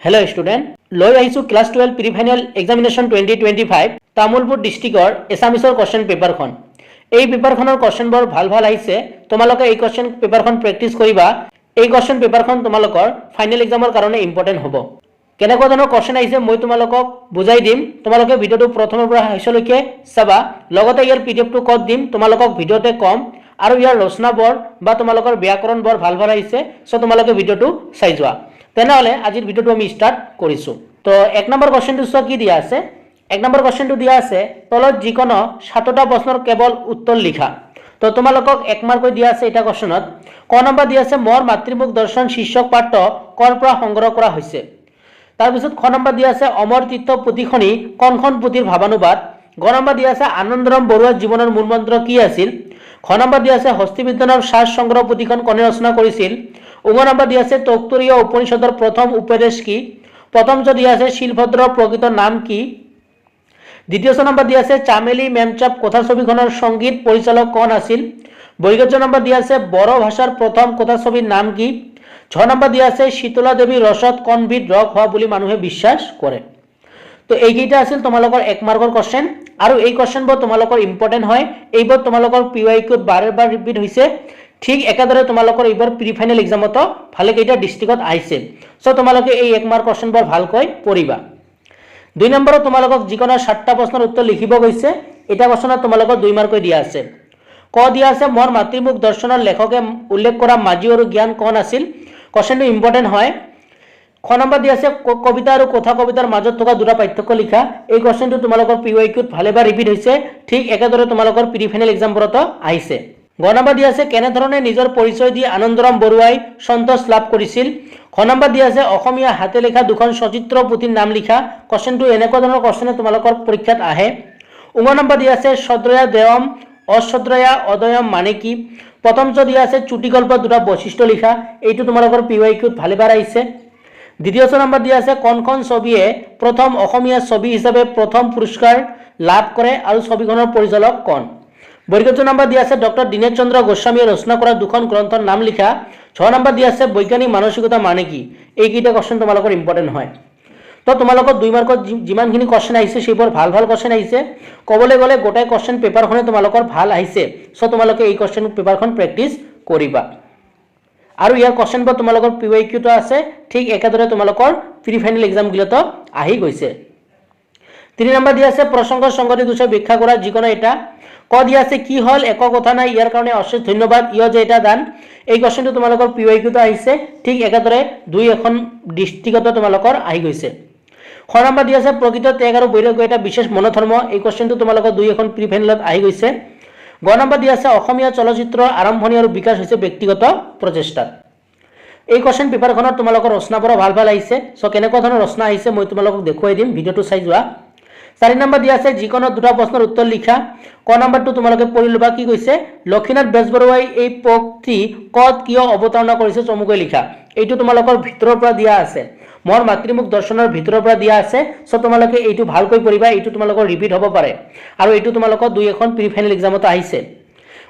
Hello student লৈ আহিছো class 12 pre final examination 2025 তামুলপুৰ ডিস্ট্ৰিক্টৰ এছামিছৰ কোশ্চেন পেপাৰখন এই পেপাৰখনৰ কোশ্চেনবোৰ ভাল আহিছে তোমালোকে এই কোশ্চেন পেপাৰখন প্ৰেক্টিস কৰিবা এই কোশ্চেন পেপাৰখন তোমালোকৰ ফাইনাল এক্সামৰ কাৰণে ইম্পৰ্টেন্ট হ'ব কেনেকুৱা ধৰণৰ কোশ্চেন আহিছে মই তোমালোকক বুজাই দিম তোমালোকে ভিডিওটো প্ৰথমৰ পৰা শেষলৈকে চাবা লগতে ইয়াৰ পিডিএফটো ক'ত দিম তোমালোকক ভিডিওতে কম আৰু ইয়াৰ ৰচনাবোৰ বা তোমালোকৰ ব্যাকৰণবোৰ ভাল আহিছে সো তোমালোকে ভিডিওটো চাই যোৱা তেনেহলে আজিৰ ভিডিওটো আমি স্টাৰ্ট কৰিছো তো এক নম্বৰ কোশ্চেনটো সো কি দিয়া আছে এক নম্বৰ কোশ্চেনটো দিয়া আছে তলত যিকোনো 7টা প্ৰশ্নৰ কেৱল উত্তৰ লিখা তো তোমালোকক এক মাৰ্ক দিয়া আছে এটা কোশ্চেনত ক নম্বৰ দিয়া আছে মোৰ মাতৃমুখ দৰ্শন শীৰ্ষক পাঠ্য কৰ পৰা সংগ্ৰহ কৰা হৈছে তাৰ পিছত খ নম্বৰ দিয়া আছে অমৰ তীৰ্থ পুথিখনি কোনখন পুথিৰ ভাৱানুবাদ গ নম্বৰ দিয়া আছে আনন্দৰাম বৰুৱাৰ জীৱনৰ মূলমন্ত্ৰ কি আছিল খ নম্বৰ দিয়া আছে হস্তিবিজ্ঞানৰ সাৰ সংগ্ৰহ পুথিখন কোনে ৰচনা কৰিছিল উগ নম্বৰ দিয়া আছে তক্তৰীয় উপনিষদৰ প্ৰথম উপদেশ কি প্ৰথম দিয়া আছে শিলভদ্ৰৰ প্ৰকৃত নাম কি দ্বিতীয় নম্বৰ দিয়া আছে চামেলি মেমচাপ কথা ছবিখনৰ সংগীত পৰিচালক কোন আছিল বৈগজ্য নম্বৰ দিয়া আছে বড়ো ভাষাৰ প্ৰথম কথা ছবিৰ নাম কি 6 নম্বৰ দিয়া আছে শীতলা দেৱী ৰসত কোনবিধ ৰস হোৱা বুলি মানুহে বিশ্বাস কৰে তো এইকেইটা আছিল তোমালোকৰ এক মাৰ্কৰ কোশ্চেন আৰু এই কোশ্চেনবোৰ তোমালোকৰ ইম্পৰ্টেন্ট হয় এইবোৰ তোমালোকৰ পিওয়াইকিউত বাৰে ৰিপিট হৈছে ঠিক একাদৰে তোমালোকৰ এইবাৰ প্ৰি ফাইনাল এক্সামতো ভালে কেইটা ডিস্ট্ৰিক্টত আহিছে সো তোমালোকে এই এক মাৰ্ক কোশ্চেনবোৰ ভালকৈ পঢ়িবা দুই নম্বৰত তোমালোকক যিকোনো 7টা প্ৰশ্নৰ উত্তৰ লিখিব গৈছে এটা কোশ্চেনত তোমালোকক 2 মাৰ্ক দিয়া আছে ক দিয়া আছে মোৰ মাতৃমুখ দৰ্শনৰ লেখকে উল্লেখ কৰা মাজি আৰু জ্ঞান কোন আছিল কোশ্চেনটো ইম্পৰ্টেন্ট হয় খ নম্বৰ দিয়া আছে কবিতা আৰু কথা কবিতাৰ মাজত থকা দুটা পাৰ্থক্য লিখা এই কোশ্চেনটো তোমালোকৰ পিওয়াইকিউত ভালেবাৰ ৰিপিট হৈছে ঠিক একাদৰে তোমালোকৰ প্ৰি ফাইনাল এক্সামবোৰতো আহিছে গ নম্বৰ দিয়া আছে কেনে ধৰণে নিজৰ পৰিচয় দি আনন্দৰাম বৰুৱাই সন্তোষ লাভ কৰিছিল খ নম্বৰ দিয়া আছে অসমীয়া হাতে লেখা দুখন সচিত্ৰ পুথিৰ নাম লিখা কোশ্চেনটো এনেকুৱা ধৰণৰ কোশ্চেনে তোমালোকৰ পৰীক্ষাত আহে উগ নম্বৰ দিয়া আছে সদ্ৰয়া দেৱম অসদ্ৰয়া অদয়ম মানে কি প্ৰথম দিয়া আছে চুটি গল্প দুটা বৈশিষ্ট্য লিখা এইটো তোমালোকৰ পিওয়াইকিউত ভালেবাৰ আহিছে দ্বিতীয় নম্বৰ দিয়া আছে কোনখন ছবিয়ে প্ৰথম অসমীয়া ছবি হিচাপে প্ৰথম পুৰস্কাৰ লাভ কৰে আৰু ছবিখনৰ পৰিচালক কোন বৈগজ্য নম্বৰ দিয়া আছে ডক্টৰ দীনেশ চন্দ্ৰ গোস্বামীয়ে ৰচনা কৰা দুখন গ্ৰন্থৰ নাম লিখা 6 নম্বৰ দিয়া আছে বৈজ্ঞানিক মানসিকতা মানে কি এইকেইটা কোশ্চেন তোমালোকৰ ইম্পৰ্টেন্ট হয় তো তোমালোকৰ 2 মাৰ্কত যিমানখিনি কোশ্চেন আহিছে সেইবোৰ ভাল কোশ্চেন আহিছে কবলৈ গলে গোটাই কোশ্চেন পেপাৰখনে তোমালোকৰ ভাল আহিছে সো তোমালোকে এই কোশ্চেন পেপাৰখন প্ৰেক্টিস কৰিবা আৰু ইয়াৰ কোশ্চেনবোৰ তোমালোকৰ পিওয়াইকিউটো আছে ঠিক একাদৰে তোমালোকৰ প্ৰি ফাইনাল এক্সাম গিলতো আহি গৈছে 3 নম্বৰ দিয়া আছে প্ৰসংগ সংগতি দুটা ব্যাখ্যা কৰা যিকোনো এটা ক দিয়া আছে কি হল এক কথা নাই ইয়াৰ কাৰণে অশেষ ধন্যবাদ ইয় যে এটা দান এই কোশ্চেনটো তোমালোকৰ পিওয়াইকিউটো আহিছে ঠিক একাদৰে দুই এখন ডিস্ট্ৰিক্টত তোমালোকৰ আহি গৈছে খ নম্বৰ দিয়া আছে প্ৰকৃত ত্যাগ আৰু বৈৰাগ্য এটা বিশেষ মনোধৰ্ম এই কোশ্চেনটো তোমালোকৰ দুই এখন প্ৰি ফাইনালত আহি গৈছে গ নম্বৰ দিয়া আছে অসমীয়া চলচ্চিত্ৰৰ আৰম্ভণি আৰু বিকাশ হৈছে ব্যক্তিগত প্ৰচেষ্টা এই কোশ্চেন পেপাৰখনত তোমালোকৰ ৰচনাবোৰ ভাল আহিছে সো কেনেকুৱা ধৰণৰ ৰচনা আহিছে মই তোমালোকক দেখুৱাই দিম ভিডিওটো চাই যোৱা 4 নম্বৰ দিয়া আছে যিকোনো দুটা প্ৰশ্নৰ উত্তৰ লিখা ক নম্বৰটো তোমালোকে পঢ়ি লবা কি কৈছে লক্ষীনাথ বেজবৰুৱাই এই পক্তি কত কিয় অৱতাৰণা কৰিছে চমুকৈ লিখা এইটো তোমালোকৰ ভিতৰৰ পৰা দিয়া আছে মোৰ মাতৃমুখ দৰ্শনৰ ভিতৰৰ পৰা দিয়া আছে সো তোমালোকে এইটো ভালকৈ পঢ়িবা এইটো তোমালোকৰ ৰিপিট হ'ব পাৰে আৰু এইটো তোমালোকৰ দুই এখন প্ৰি ফাইনাল এক্সামত আহিছে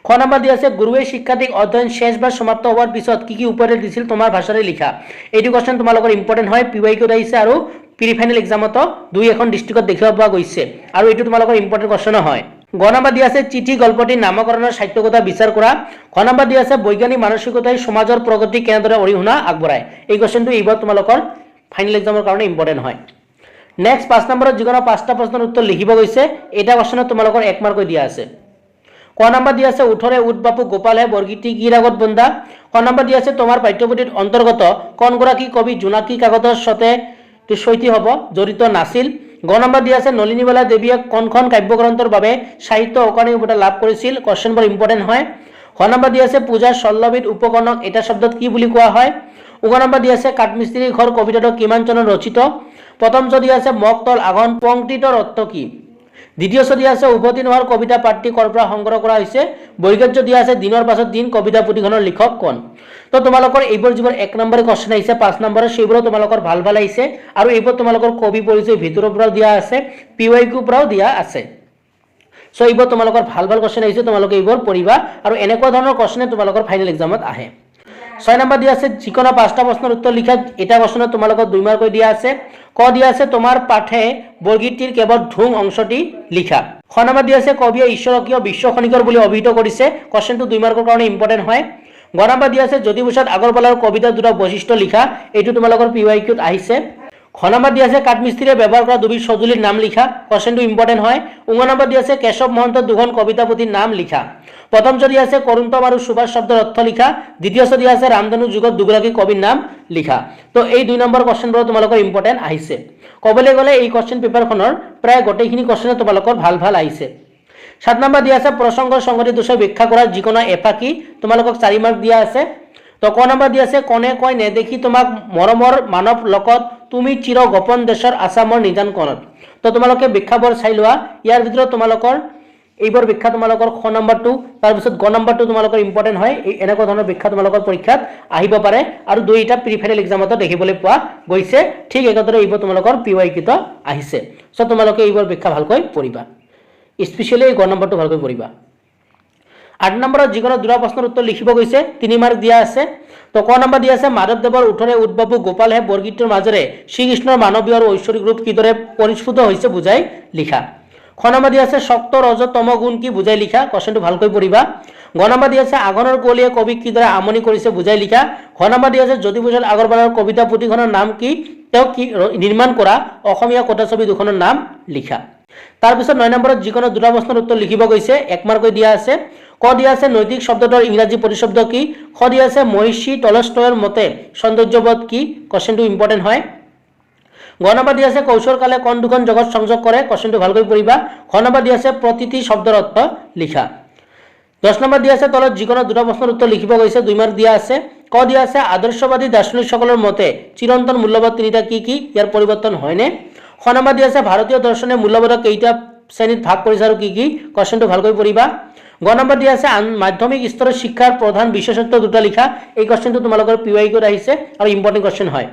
খ নম্বৰ দিয়া আছে গুৰুৱে শিক্ষাৰ্থীক অধ্যয়ন শেষ বা সমাপ্ত হোৱাৰ পিছত কি উপদেশ দিছিল তোমাৰ ভাষাৰে লিখা এইটো কোশ্চেন তোমালোকৰ ইম্পৰ্টেন্ট হয় পিওয়াইকিউত আহিছে আৰু প্ৰি ফাইনাল এক্সামতো দুই এখন ডিস্ট্ৰিক্টত দেখিব পোৱা গৈছে আৰু এইটো তোমালোকৰ ইম্পৰ্টেন্ট কোশ্চেন হয় গ নম্বৰ দিয়া আছে চিঠি গল্পটি নামকৰণৰ সাহিত্যকতা বিচাৰ কৰা খ নম্বৰ দিয়া আছে বৈজ্ঞানিক মানসিকতাই সমাজৰ প্ৰগতি কেনেদৰে অৰিহণা আগবঢ়ায় এই কোশ্চেনটো এইবাৰ তোমালোকৰ ফাইনাল এক্সামৰ কাৰণে ইম্পৰ্টেন্ট হয় নেক্সট 5 নম্বৰত যিকোনো 5টা প্ৰশ্নৰ উত্তৰ লিখিব গৈছে এটা কোশ্চেনত তোমালোকৰ 1 মাৰ্ক দিয়া আছে ক নম্বৰ দিয়া আছে উঠৰে উঠ বাপু গোপাল হে বৰগীতি কি ৰাগত বন্ধা ক নম্বৰ দিয়া আছে তোমাৰ পাঠ্যপুথিৰ অন্তৰ্গত কোনগৰাকী কবি জোনাকী কাগজৰ সৈতে হ'ব জড়িত নাছিল গ নম্বৰ দিয়া আছে নলিনীবালা দেৱীয়ে কোনখন কাব্যগ্ৰন্থৰ বাবে সাহিত্য অকাডেমি বঁটা লাভ কৰিছিল কোশ্চেনবোৰ ইম্পৰ্টেন্ট হয় খ নম্বৰ দিয়া আছে পূজাৰ 16বিধ উপকৰণক এটা শব্দত কি বুলি কোৱা হয় উগ নম্বৰ দিয়া আছে কাঠমিস্ত্ৰী ঘৰ কবিতাটো কিমান চনত ৰচিত প্ৰথম দিয়া আছে মকতল আঘন পংক্তিটোৰ অৰ্থ কি দ্বিতীয় দিয়া আছে উভতি নোহোৱাৰ কবিতা পাঠটি কৰ পৰা সংগ্ৰহ কৰা হৈছে বৈগজ্য দিয়া আছে দিনৰ পাছত দিন কবিতা পুথিখনৰ লিখক কোন তো তোমালোকৰ এইবোৰ যিবোৰ 1 নম্বৰে কোশ্চেন আহিছে 5 নম্বৰৰ সেইবোৰ তোমালোকৰ ভাল আহিছে আৰু এইবোৰ তোমালোকৰ কবি পৰিচয় ভিতৰৰ পৰা দিয়া আছে পিওয়াইকিউ পৰাও দিয়া আছে সো এইবোৰ তোমালোকৰ ভাল কোশ্চেন আহিছে তোমালোকে এইবোৰ পঢ়িবা আৰু এনেকুৱা ধৰণৰ কোশ্চেনে তোমালোকৰ ফাইনাল এক্সামত আহে 6 নম্বৰ দিয়া আছে যিকোনো 5টা প্ৰশ্নৰ উত্তৰ লিখা এটা প্ৰশ্নত তোমালোকক 2 মাৰ্ক দিয়া আছে ক দিয়া আছে তোমাৰ পাঠে বৰ্গীটিৰ কেৱল ধুম অংশটি লিখা 6 নম্বৰ দিয়া আছে কবিয়ে ঈশ্বৰকীয় বিশ্ব খনিকৰ বুলি অভিহিত কৰিছে কোশ্চেনটো 2 মাৰ্কৰ কাৰণে ইম্পৰ্টেন্ট হয় গ নম্বৰ দিয়া আছে জ্যোতিপ্ৰসাদ আগৰৱালাৰ কবিতা দুটা বৈশিষ্ট্য লিখা এইটো তোমালোকৰ পিৱাইকিউত আহিছে খ নম্বৰ দিয়া আছে কাঠমিস্ত্ৰীয়ে ব্যৱহাৰ কৰা দুবিধ সঁজুলিৰ নাম লিখা কোশ্চেনটো ইম্পৰ্টেন্ট হয় উঙ নম্বৰ দিয়া আছে কেশৱ মহন্তৰ দুখন কবিতা পুথিৰ নাম লিখা প্ৰথম যদি আছে কৰোন্তম আৰু সুভাষ শব্দৰ অৰ্থ লিখা দ্বিতীয় যদি আছে ৰামধনু যুগত দুগৰাকী কবিৰ নাম লিখা তো এই 2 নম্বৰ কোশ্চেনবোৰ তোমালোকৰ ইম্পৰ্টেন্ট আহিছে কবলে গলে এই কোশ্চেন পেপাৰখনৰ প্ৰায় গোটেইখিনি কোশ্চেন তোমালোকৰ ভাল ভাল আহিছে 7 নম্বৰ দিয়া আছে প্ৰসংগ সংগতি দোষৰ ব্যাখ্যা কৰা যিকোনো এফাকি তোমালোকক 4 মাৰ্ক দিয়া আছে তো ক নম্বৰ দিয়া আছে কোনে কয় নেদেখি তোমাক মৰমৰ মানৱ লগত তুমি চিৰ গোপন দেশৰ আসামৰ নিজান কোণত তো তোমালোকে ব্যাখ্যাবোৰ চাই লোৱা ইয়াৰ ভিতৰত তোমালোকৰ এইবোৰ ব্যাখ্যা তোমালোকৰ খ নম্বৰটো তাৰ পিছত গ নম্বৰটো তোমালোকৰ ইম্পৰ্টেন্ট হয় এই এনেকুৱা ধৰণৰ ব্যাখ্যা তোমালোকৰ পৰীক্ষাত আহিব পাৰে আৰু দুইটা প্ৰি ফাইনেল এক্সামত দেখিবলৈ পোৱা গৈছে ঠিক একেদৰে এইবোৰ তোমালোকৰ পিৱাইকিউত আহিছে সো তোমালোকে এইবোৰ ব্যাখ্যা ভালকৈ পঢ়িবা স্পেশালি গ নম্বৰটো ভালকৈ পঢ়িবা 8 নম্বৰত যিকোনো দুটা প্ৰশ্নৰ উত্তৰ লিখিব গৈছে 3 মাৰ্ক দিয়া আছে তো ক নম্বৰ দিয়া আছে মাধৱদেৱৰ উঠৰে উদ্ভৱ গোপালহে বৰগীতৰ মাজৰে শ্ৰীকৃষ্ণৰ মানৱীয় আৰু ঐশ্বৰিক ৰূপ কিদৰে পৰিস্ফুট হৈছে বুজাই লিখা খ নম্বৰ দিয়া আছে সপ্ত ৰজ তম গুণ কি বুজাই লিখা কোশ্চেনটো ভালকৈ পঢ়িবা গ নম্বৰ দিয়া আছে আগনৰ কুঁৱলীয়ে কবিক কিদৰে আমনি কৰিছে বুজাই লিখা ঘ নম্বৰ দিয়া আছে জ্যোতিপ্ৰসাদ আগৰৱালাৰ কবিতা পুথিখনৰ নাম কি তেওঁ কি নিৰ্মাণ কৰা অসমীয়া কথাছবি দুখনৰ নাম লিখা তাৰ পিছত 9 নম্বৰত যিকোনো দুটা প্ৰশ্নৰ উত্তৰ লিখিব গৈছে 1 মাৰ্ক দিয়া আছে ক দিয়া আছে নৈতিক শব্দটোৰ ইংৰাজী প্ৰতিশব্দ কি খ দিয়া আছে মহিষী টলষ্টয়ৰ মতে সৌন্দৰ্যবোধ কি কোশ্চেনটো ইম্পৰ্টেন্ট হয় গ নম্বৰ দিয়া আছে কৌশল কালে কোন দুখন জগত সংযোগ কৰে কোশ্চেনটো ভালকৈ পঢ়িবা খ নম্বৰ দিয়া আছে প্ৰতিটি শব্দৰ অৰ্থ লিখা 10 নম্বৰ দিয়া আছে তলত যিকোনো দুটা প্ৰশ্নৰ উত্তৰ লিখিব গৈছে 2 মাৰ্ক দিয়া আছে ক দিয়া আছে আদৰ্শবাদী দাৰ্শনিকসকলৰ মতে চিৰন্তন মূল্যবোধ তিনিটা কি কি ইয়াৰ পৰিৱৰ্তন হয়নে খ নম্বৰ দিয়া আছে ভাৰতীয় দৰ্শনে মূল্যবোধক কেইটা শ্ৰেণীত ভাগ কৰিছে আৰু কি কি কোশ্চেনটো ভালকৈ পঢ়িবা গ নম্বৰ দিয়া আছে মাধ্যমিক স্তৰৰ শিক্ষাৰ প্ৰধান বিশেষত্ব দুটা লিখা এই কোশ্চেনটো তোমালোকৰ পিৱাইকিউত আহিছে আৰু ইম্পৰ্টেন্ট কোশ্চেন হয়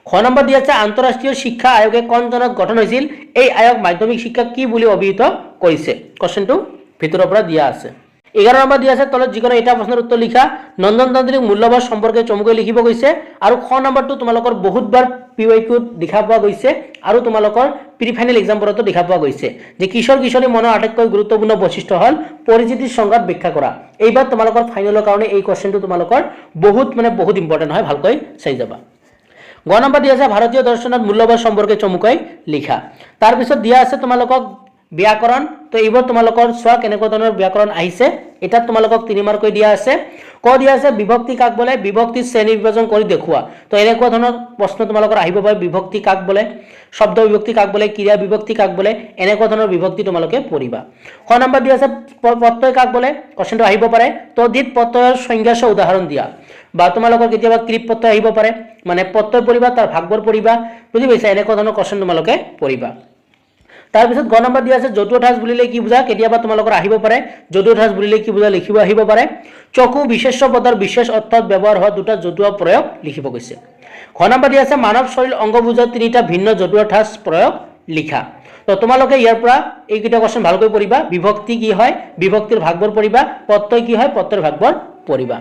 খ নম্বৰ দিয়া আছে আন্তঃৰাষ্ট্ৰীয় শিক্ষা আয়োগে কোন চনত গঠন হৈছিল এই আয়োগ মাধ্যমিক শিক্ষা কি বুলি অভিহিত কৰিছে কোশ্চেনটো ভিতৰৰ পৰা দিয়া আছে 11 নম্বৰ দিয়া আছে তলত যিকোনো এটা প্ৰশ্নৰ উত্তৰ লিখা নন্দনতান্ত্ৰিক মূল্যবোধ সম্পৰ্কে চমুকৈ লিখিব গৈছে আৰু খ নম্বৰটো তোমালোকৰ বহুতবাৰ পিৱাইকিউত দেখা পোৱা গৈছে আৰু তোমালোকৰ প্ৰি ফাইনেল এক্সামবোৰতো দেখা পোৱা গৈছে যে কিশোৰ কিশোৰী মনৰ আটাইতকৈ গুৰুত্বপূৰ্ণ বৈশিষ্ট্য হল পৰিচিতিৰ সংঘাত ব্যাখ্যা কৰা এইবাৰ তোমালোকৰ ফাইনেলৰ কাৰণে এই কোশ্চেনটো তোমালোকৰ বহুত ইম্পৰ্টেন্ট হয় ভালকৈ চাই যাবা গ নম্বৰ দিয়া আছে ভাৰতীয় দৰ্শনত মূল্যবোধ সম্পৰ্কে চমুকৈ লিখা তাৰ পিছত দিয়া আছে তোমালোকক ব্যাকৰণ তো এইবোৰ তোমালোকৰ সোৱা কেনেকুৱা ধৰণৰ ব্যাকৰণ আহিছে এটা তোমালোকক 3 মাৰ্ক দিয়া আছে ক দিয়া আছে বিভক্তি কাক বলে বিভক্তি শ্ৰেণী বিভাজন কৰি দেখুৱা তো এনেকুৱা ধৰণৰ প্ৰশ্ন তোমালোকৰ আহিব পাৰে বিভক্তি কাক বলে শব্দ বিভক্তি কাক বলে ক্ৰিয়া বিভক্তি কাক বলে এনেকুৱা ধৰণৰ বিভক্তি তোমালোকে পঢ়িবা খ নম্বৰ দিয়া আছে প্ৰত্যয় কাক বলে কোশ্চেনটো আহিব পাৰে তদ্ধিত প্ৰত্যয়ৰ সংজ্ঞাস উদাহৰণ দিয়া বা তোমালোকৰ কেতিয়াবা ক্ৰিপ প্ৰত্যয় আহিব পাৰে মানে প্ৰত্যয় পঢ়িবা তাৰ ভাগবোৰ পঢ়িবা বুজি পাইছা এনেকুৱা ধৰণৰ কোশ্চেন তোমালোকে পঢ়িবা তাৰ পিছত গ নম্বৰ দিয়া আছে জতুৱা ঠাঁচ বুলিলে কি বুজা কেতিয়াবা তোমালোকৰ আহিব পাৰে জতুৱা ঠাঁচ বুলিলে কি বুজা লিখিব আহিব পাৰে চকু বিশেষ পদৰ বিশেষ অৰ্থত ব্যৱহাৰ হোৱা দুটা জতুৱা প্ৰয়োগ লিখিব গৈছে খ নম্বৰ দিয়া আছে মানৱ শৰীৰ অংগ বুজোৱা তিনিটা ভিন্ন জতুৱা ঠাঁচ প্ৰয়োগ লিখা তো তোমালোকে ইয়াৰ পৰা এই কিটা কোশ্চেন ভালকৈ পঢ়িবা বিভক্তি কি হয় বিভক্তিৰ ভাগবোৰ পঢ়িবা প্ৰত্যয় কি হয় প্ৰত্যয়ৰ ভাগবোৰ পঢ়িবা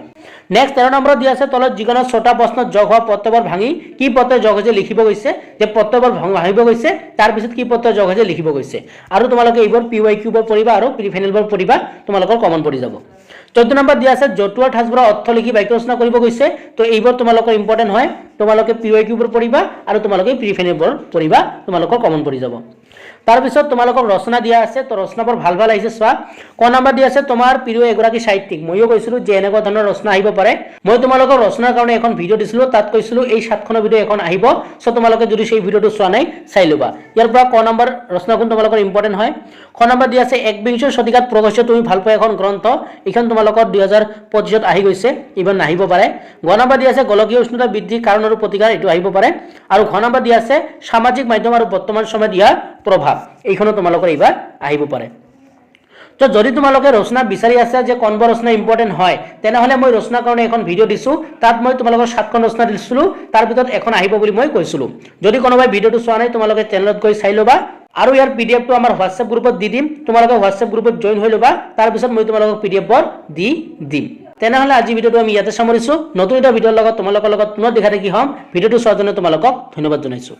নেক্সট 13 নম্বৰত দিয়া আছে তলত যিকোনো ছটা প্ৰশ্নত যোগ হোৱা প্ৰত্যয়বোৰ ভাঙি কি প্ৰত্যয় যোগ হৈছে লিখিব গৈছে যে প্ৰত্যয়বোৰ ভাঙিব গৈছে তাৰ পিছত কি প্ৰত্যয় যোগ হৈছে লিখিব গৈছে আৰু তোমালোকে এইবোৰ পিৱাইকিউবোৰ পঢ়িবা আৰু প্ৰি ফাইনেলবোৰ পঢ়িবা তোমালোকৰ কমন পঢ়ি যাব 14 নম্বৰ দিয়া আছে জতুৱা ঠাঁচবোৰৰ অৰ্থ লিখি বাক্য ৰচনা কৰিব গৈছে তো এইবোৰ তোমালোকৰ ইম্পৰ্টেন্ট হয় তোমালোকে পিৱাইকিউবোৰ পঢ়িবা আৰু তোমালোকে প্ৰি ফাইনেলবোৰ পঢ়িবা তোমালোকৰ কমন পঢ়ি যাব তাৰ পিছত তোমালোকক ৰচনা দিয়া আছে তো ৰচনাবোৰ ভাল ভাল আহিছে সোৱা ক নম্বৰ দিয়া আছে তোমাৰ প্ৰিয় এগৰাকী সাহিত্যিক মইও কৈছিলো যে এনেকুৱা ধৰণৰ ৰচনা আহিব পাৰে মই তোমালোকক ৰচনাৰ কাৰণে এখন ভিডিও দিছিলো তাত কৈছিলো এই 7খনৰ ভিডিও এখন আহিব সো তোমালোকে যদি সেই ভিডিওটো চোৱা নাই চাই লবা ইয়াৰ পৰা ক নম্বৰ ৰচনাখন তোমালোকৰ ইম্পৰ্টেন্ট হয় খ নম্বৰ দিয়া আছে 21 শতিকাত প্ৰকাশিত তুমি ভাল পোৱা এখন গ্ৰন্থ এখন তোমালোকৰ 2025ত আহি গৈছে ইমান আহিব পাৰে গ নম্বৰ দিয়া আছে গোলকীয় উষ্ণতা বৃদ্ধিৰ কাৰণ আৰু প্ৰতিকাৰ এটো আহিব পাৰে আৰু ঘ নম্বৰ দিয়া আছে সামাজিক মাধ্যম আৰু বৰ্তমান সময়ত ইয়াৰ প্ৰভাৱ এইখনো তোমালোকৰ এইবাৰ আহিব পাৰে তো যদি তোমালোকে ৰচনা বিচাৰি আছে যে কোনবোৰ ৰচনা ইম্পৰ্টেন্ট হয় তেনেহলে মই ৰচনাৰ কাৰণে এখন ভিডিও দিছো তাত মই তোমালোকৰ 7খন ৰচনা দিছিলো তাৰ ভিতৰত এখন আহিব বুলি মই কৈছিলো যদি কোনোবাই ভিডিওটো চোৱা নাই তোমালোকে চেনেলত গৈ চাই লবা আৰু ইয়াৰ পিডিএফটো আমাৰ হোৱাটসঅ্যাপ গ্ৰুপত দি দিম তোমালোকে হোৱাটসঅ্যাপ গ্ৰুপত জয়েন হৈ লবা তাৰ পিছত মই তোমালোকক পিডিএফ বৰ দি দিম তেনেহ'লে আজি ভিডিঅ'টো আমি ইয়াতে সামৰিছোঁ। নতুন এটা ভিডিঅ'ৰ লগত তোমালোকৰ লগত পুনৰ দেখা দেখি হ'ম। ভিডিঅ'টো চোৱাৰ কাৰণে তোমালোকক ধন্যবাদ জনাইছোঁ।